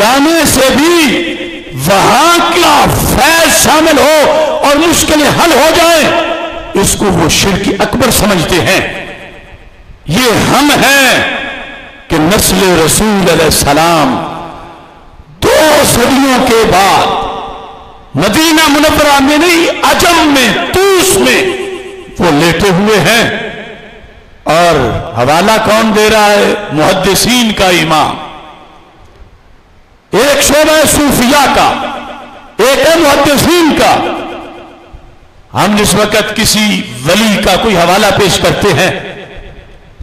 جانے سے بھی وہاں کا فیض شامل ہو اور مشکلیں حل ہو جائیں، اس کو وہ شرک اکبر سمجھتے ہیں۔ یہ ہم ہیں کہ نسل رسول علیہ السلام 2 صدیوں کے بعد مدینہ منورہ میں نہیں، عجم میں، طوس میں وہ لیٹے ہوئے ہیں، اور حوالہ کون دے رہا ہے؟ محدثین کا امام، ایک شعبہ صوفیہ کا، ایک ہے محدثین کا۔ ہم جس وقت کسی ولی کا کوئی حوالہ پیش کرتے ہیں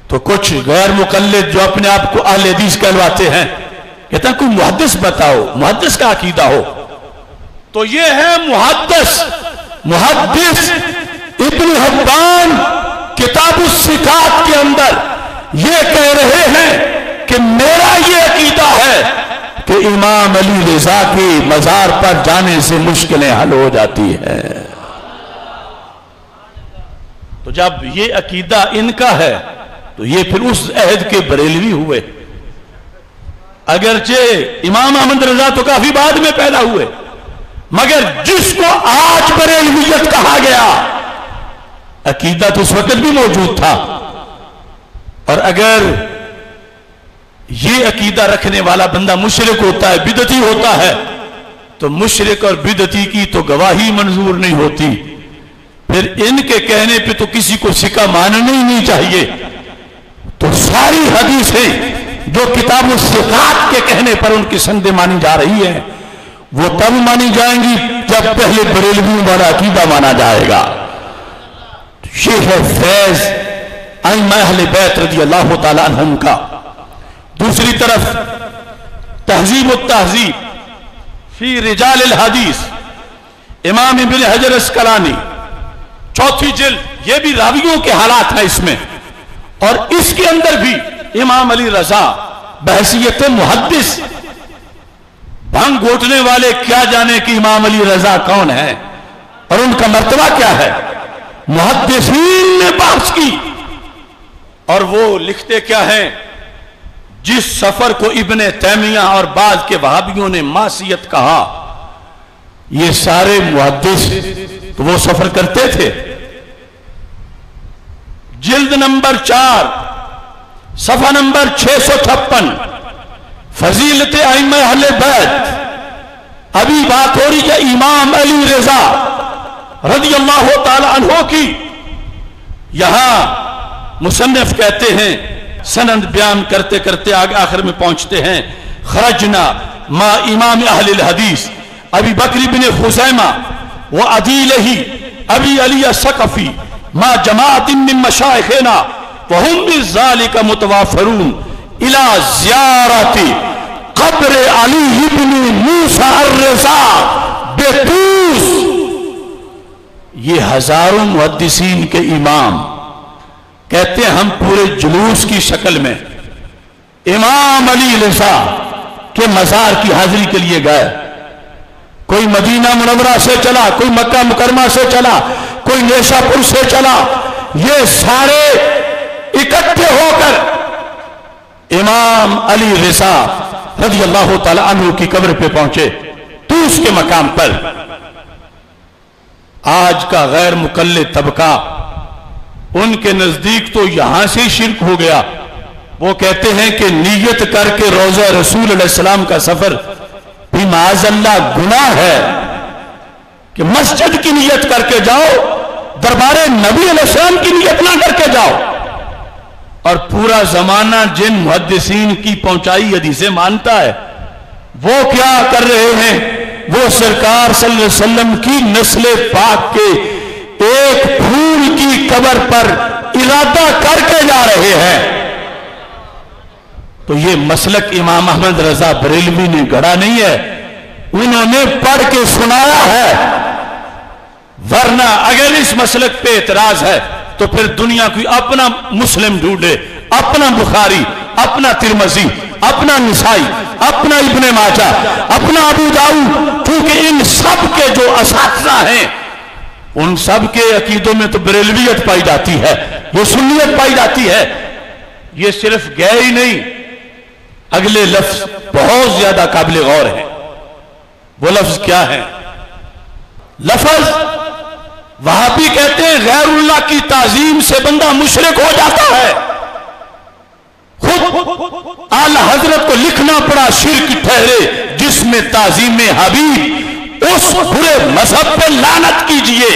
تو کچھ غیر مقلد جو اپنے آپ کو اہل حدیث کہلواتے ہیں کہتے ہیں کوئی محدث بتاؤ، محدث کا عقیدہ ہو، تو یہ ہے محدث ابن حبان کتاب الثقات کے اندر یہ کہہ رہے ہیں کہ میرا یہ عقیدہ ہے کہ امام علی رضا کی مزار پر جانے سے مشکلیں حل ہو جاتی ہیں۔ تو جب یہ عقیدہ ان کا ہے تو یہ پھر اس عہد کے بریلوی ہوئے، اگرچہ امام احمد رضا تو کافی بعد میں پیدا ہوئے، مگر جس کو آج بریلویت کہا گیا عقیدہ تو اس وقت بھی موجود تھا۔ اور اگر یہ عقیدہ رکھنے والا بندہ مشرک ہوتا ہے، بدعتی ہوتا ہے، تو مشرک اور بدعتی کی تو گواہی منظور نہیں ہوتی، پھر ان کے کہنے پہ تو کسی کو سکہ ماننا ہی نہیں چاہیے۔ تو ساری حدیثیں جو کتاب الثقات کے کہنے پر ان کی سندیں مانی جا رہی ہیں وہ تب مانی جائیں گی جب پہلے بریلویوں والا عقیدہ مانا جائے گا۔ یہ ہے فیض ائمہ اہل بیت رضی اللہ تعالی عنہم کا۔ دوسری طرف تہذیب التہذیب فی رجال الحدیث، امام ابن حجر اسقلانی، 4 جلد، یہ بھی راویوں کے حالات ہیں اس میں، اور اس کے اندر بھی امام علی رضا بحیثیت محدث، بھنگ گھوٹنے والے کیا جانے کہ امام علی رضا کون ہے اور ان کا مرتبہ کیا ہے، محدثین نے بحث کی، اور وہ لکھتے کیا ہیں؟ جس سفر کو ابن تیمیہ اور بعض کے وہابیوں نے معصیت کہا، یہ سارے محدث تو وہ سفر کرتے تھے۔ جلد نمبر 4 صفحہ نمبر 656، فضیلت ائمہ اہل بیت، ابھی بات ہو رہی ہے امام علی رضا رضی اللہ تعالی عنہ کی۔ یہاں مصنف کہتے ہیں، سند بیان کرتے کرتے آخر میں پہنچتے ہیں، خرجنا ما امام اہل الحدیث ابی بکر بن خزیمہ و عدیلہ ابی علی الثقفی ما جماعت من مشائخنا وهم بذلك متوافرون الى زیارت قبر علی بن موسیٰ الرضا بطوس۔ یہ ہزاروں محدثین کے امام کہتے ہیں ہم پورے جلوس کی شکل میں امام علی رضا کے مزار کی حاضری کے لیے گئے۔ کوئی مدینہ منورہ سے چلا، کوئی مکہ مکرمہ سے چلا، کوئی نیشا پور سے چلا، یہ سارے اکٹھے ہو کر امام علی رضا رضی اللہ تعالی عنہ کی قبر پہ پہنچے، طوس کے مقام پر۔ آج کا غیر مقلد طبقہ ان کے نزدیک تو یہاں سے شرک ہو گیا، وہ کہتے ہیں کہ نیت کر کے روضہ رسول علیہ السلام کا سفر بھی معاذ اللہ گناہ ہے، کہ مسجد کی نیت کر کے جاؤ، دربار نبی علیہ السلام کی نیت نہ کر کے جاؤ۔ اور پورا زمانہ جن محدثین کی پہنچائی حدیثیں مانتا ہے وہ کیا کر رہے ہیں؟ وہ سرکار صلی اللہ علیہ وسلم کی نسل پاک کے ایک پھول کی قبر پر ارادہ کر کے جا رہے ہیں۔ تو یہ مسلک امام احمد رضا بریلوی نے گڑھا نہیں ہے، انہوں نے پڑھ کے سنایا ہے۔ ورنہ اگر اس مسلک پہ اعتراض ہے تو پھر دنیا کوئی اپنا مسلم ڈھونڈے، اپنا بخاری، اپنا ترمذی، اپنا نسائی، اپنا ابن ماجہ، اپنا ابو داؤد، کیونکہ ان سب کے جو اساتذہ ہیں ان سب کے عقیدوں میں تو بریلویت پائی جاتی ہے، یہ سنیت پائی جاتی ہے۔ یہ صرف گئے ہی نہیں، اگلے لفظ بہت زیادہ قابل غور ہے. وہ لفظ کیا ہے؟ لفظ وہابی کہتے ہیں غیر اللہ کی تعظیم سے بندہ مشرک ہو جاتا ہے. خود اعلی حضرت کو لکھنا پڑا شرک ٹھہرے جس میں تعظیم حبیب، اس برے مذہب پہ لعنت کیجئے.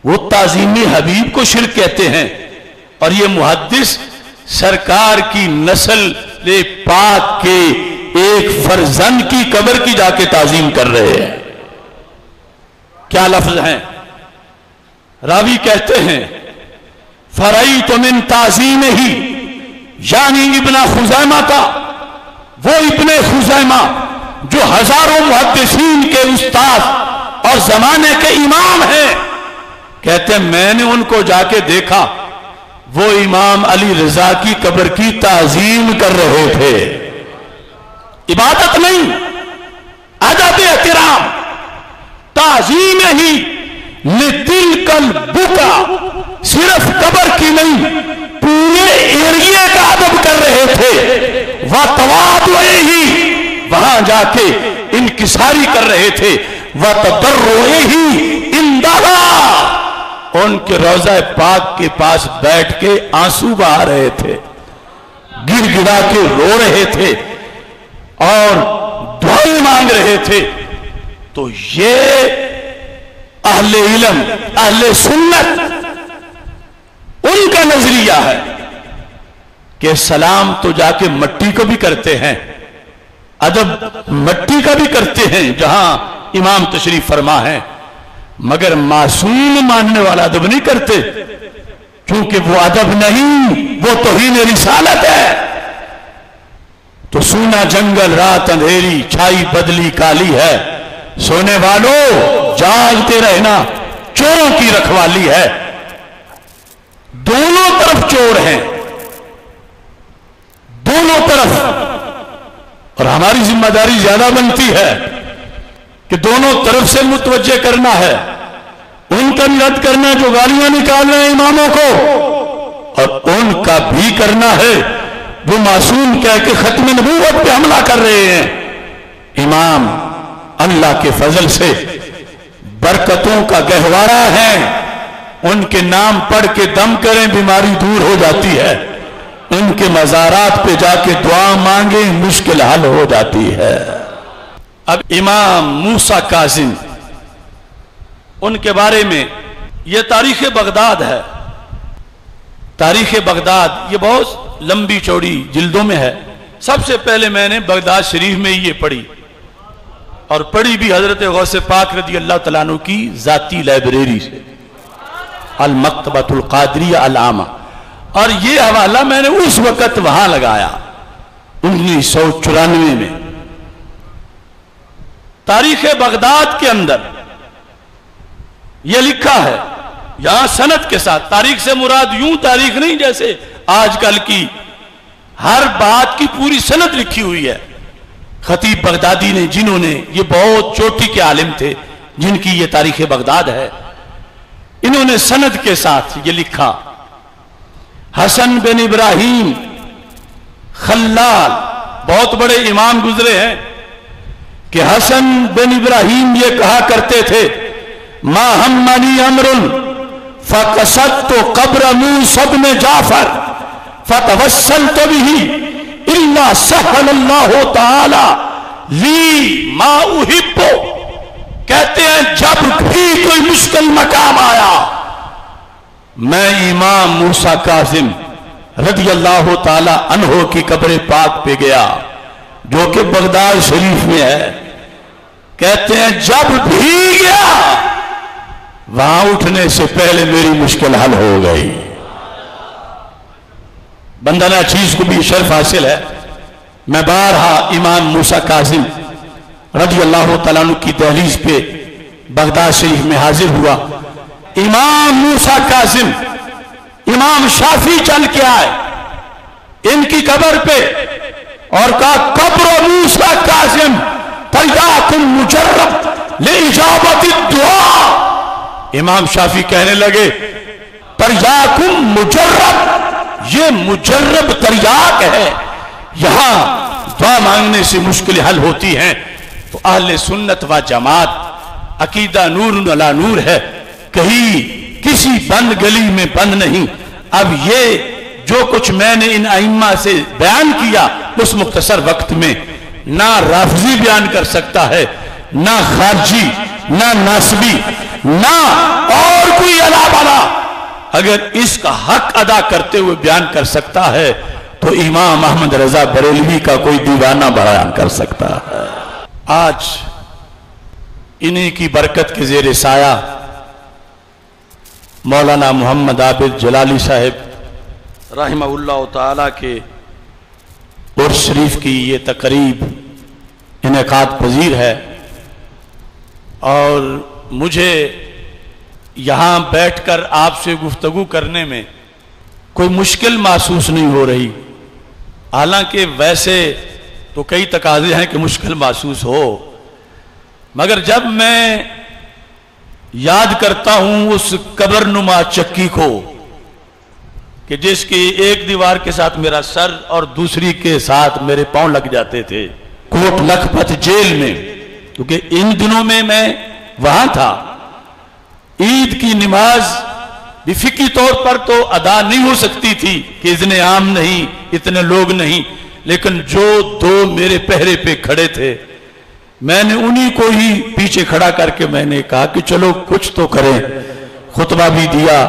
وہ تعظیم حبیب کو شرک کہتے ہیں، اور یہ محدث سرکار کی نسل پاک کے ایک فرزند کی قبر کی جا کے تعظیم کر رہے ہیں. کیا لفظ ہیں؟ راوی کہتے ہیں فرعیت من تعظیم ہی، یعنی ابن خزیمہ کا، وہ ابن خزیمہ جو ہزاروں محدثین کے استاد اور زمانے کے امام ہیں، کہتے ہیں میں نے ان کو جا کے دیکھا، وہ امام علی رضا کی قبر کی تعظیم کر رہے تھے. عبادت نہیں، ادب احترام، تعظیم ہی لِتِلْكَ الْبُكَى، صرف قبر کی نہیں پورے ایریے کا ادب کر رہے تھے. وَتَوَاضُعِهِ، وہاں جا کے انکساری کر رہے تھے. وَتَضَرُّعِهِ عِنْدَهَا، ان کے روضہ پاک کے پاس بیٹھ کے آنسو بہا رہے تھے، گر گڑا کے رو رہے تھے اور دعائیں مانگ رہے تھے. تو یہ اہل علم، اہل سنت، ان کا نظریہ ہے کہ سلام تو جا کے مٹی کو بھی کرتے ہیں، ادب مٹی کا بھی کرتے ہیں جہاں امام تشریف فرما ہے، مگر معصوم ماننے والا ادب نہیں کرتے، کیونکہ وہ ادب نہیں، وہ توہین رسالت ہے. تو سونا جنگل رات اندھیری، چھائی بدلی کالی ہے، سونے والوں جاگتے رہنا چوروں کی رکھوالی ہے. دونوں طرف چور ہیں، دونوں طرف، اور ہماری ذمہ داری زیادہ بنتی ہے کہ دونوں طرف سے متوجہ کرنا ہے. ان کا بھی رد کرنا جو گالیاں نکال رہے ہیں اماموں کو، اور ان کا بھی کرنا ہے جو معصوم کہہ کے ختم نبوت پہ حملہ کر رہے ہیں. امام اللہ کے فضل سے برکتوں کا گہوارہ ہے، ان کے نام پڑھ کے دم کریں بیماری دور ہو جاتی ہے، ان کے مزارات پہ جا کے دعا مانگیں مشکل حل ہو جاتی ہے. اب امام موسیٰ کاظم، ان کے بارے میں یہ تاریخ بغداد ہے. تاریخ بغداد یہ بہت لمبی چوڑی جلدوں میں ہے. سب سے پہلے میں نے بغداد شریف میں یہ پڑھی، اور پڑھی بھی حضرت غوث پاک رضی اللہ تعالیٰ عنہ کی ذاتی لائبریری سے، المکتبۃ القادریہ العامہ. اور یہ حوالہ میں نے اس وقت وہاں لگایا 1994 میں. تاریخ بغداد کے اندر یہ لکھا ہے، یہاں سند کے ساتھ، تاریخ سے مراد یوں تاریخ نہیں جیسے آج کل کی، ہر بات کی پوری سند لکھی ہوئی ہے. خطیب بغدادی نے، جنہوں نے، یہ بہت چوٹی کے عالم تھے جن کی یہ تاریخ بغداد ہے، انہوں نے سند کے ساتھ یہ لکھا. حسن بن ابراہیم خلال، بہت بڑے امام گزرے ہیں، کہ حسن بن ابراہیم یہ کہا کرتے تھے ما ہمنی امر فقصدت قبر موسیٰ بن جعفر فتوسلت به الا سہل اللہ تعالی لی ما احب. کہتے ہیں جب بھی کوئی مشکل مقام آیا، میں امام موسیٰ کاظم رضی اللہ تعالی عنہ کی قبر پاک پہ گیا جو کہ بغداد شریف میں ہے. کہتے ہیں جب بھی گیا وہاں اٹھنے سے پہلے میری مشکل حل ہو گئی. بندہ نہ چیز کو بھی شرف حاصل ہے. میں بارہا امام موسیٰ کاظم رضی اللہ تعالیٰ عنہ کی دہلیز پہ بغداد شریف میں حاضر ہوا. امام موسیٰ کاظم، امام شافعی چل کے آئے ان کی قبر پہ اور کہا قبر موسیٰ کاظم فلیکن مجرب لإجابت الدعاء. امام شافعی کہنے لگے تریاکم مجرب، یہ مجرب تریاک ہے، یہاں دعا مانگنے سے مشکل حل ہوتی ہیں، تو اہل سنت و جماعت عقیدہ نور علی نور ہے، کہیں کسی بند گلی میں بند نہیں۔ اب یہ جو کچھ میں نے ان ائمہ سے بیان کیا اس مختصر وقت میں، نہ رافضی بیان کر سکتا ہے، نہ خارجی، نہ ناسبی، نہ اور کوئی علاوہ، اگر اس کا حق ادا کرتے ہوئے بیان کر سکتا ہے تو امام احمد رضا بریلوی کا کوئی دیوانہ بیان کر سکتا ہے۔ آج انہی کی برکت کے زیر سایہ مولانا محمد عابد جلالی صاحب رحمہ اللہ تعالی کے عرس شریف کی یہ تقریب انعقاد پذیر ہے، اور مجھے یہاں بیٹھ کر آپ سے گفتگو کرنے میں کوئی مشکل محسوس نہیں ہو رہی، حالانکہ ویسے تو کئی تقاضے ہیں کہ مشکل محسوس ہو، مگر جب میں یاد کرتا ہوں اس قبر نما چکی کو کہ جس کی ایک دیوار کے ساتھ میرا سر اور دوسری کے ساتھ میرے پاؤں لگ جاتے تھے کوٹ لکھپت جیل میں، کیونکہ ان دنوں میں وہاں تھا، عید کی نماز بھی فقہی طور پر تو ادا نہیں ہو سکتی تھی کہ اذن عام نہیں، اتنے لوگ نہیں، لیکن جو دو میرے پہرے پہ کھڑے تھے میں نے انہی کو ہی پیچھے کھڑا کر کے میں نے کہا کہ چلو کچھ تو کریں، خطبہ بھی دیا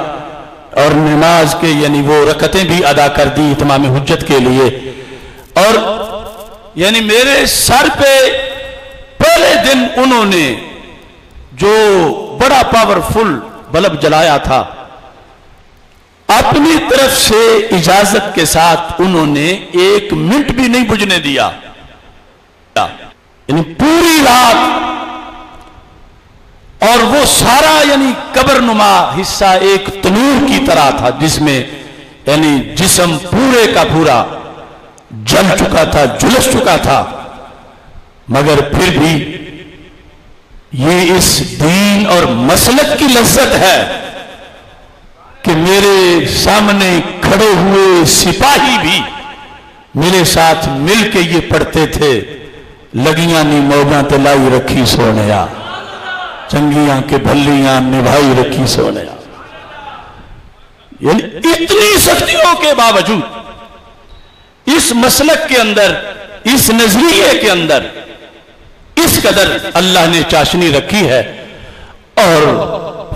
اور نماز کے یعنی وہ رکعتیں بھی ادا کر دی اتمام حجت کے لیے، اور یعنی میرے سر پہ پہلے دن انہوں نے جو بڑا پاورفل بلب جلایا تھا اپنی طرف سے اجازت کے ساتھ انہوں نے 1 منٹ بھی نہیں بجھنے دیا، یعنی پوری رات، اور وہ سارا یعنی قبر نما حصہ ایک تنور کی طرح تھا جس میں یعنی جسم پورے کا پورا جل چکا تھا، جلس چکا تھا، مگر پھر بھی یہ اس دین اور مسلک کی لذت ہے کہ میرے سامنے کھڑے ہوئے سپاہی بھی میرے ساتھ مل کے یہ پڑھتے تھے، لگیاں نی موجاں تے لائی رکھی سونیا، چنگیاں کے بھلیاں نبھائی رکھی سونیا۔ یعنی اتنی سختیوں کے باوجود اس مسلک کے اندر، اس نظریے کے اندر اس قدر اللہ نے چاشنی رکھی ہے، اور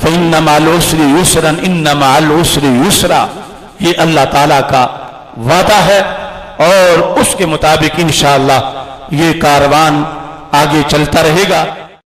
فَإِنَّ مَعَ الْعُسْرِ يُسْرًا إِنَّ مَعَ الْعُسْرِ يُسْرًا، یہ اللہ تعالیٰ کا وعدہ ہے، اور اس کے مطابق انشاءاللہ یہ کاروان آگے چلتا رہے گا۔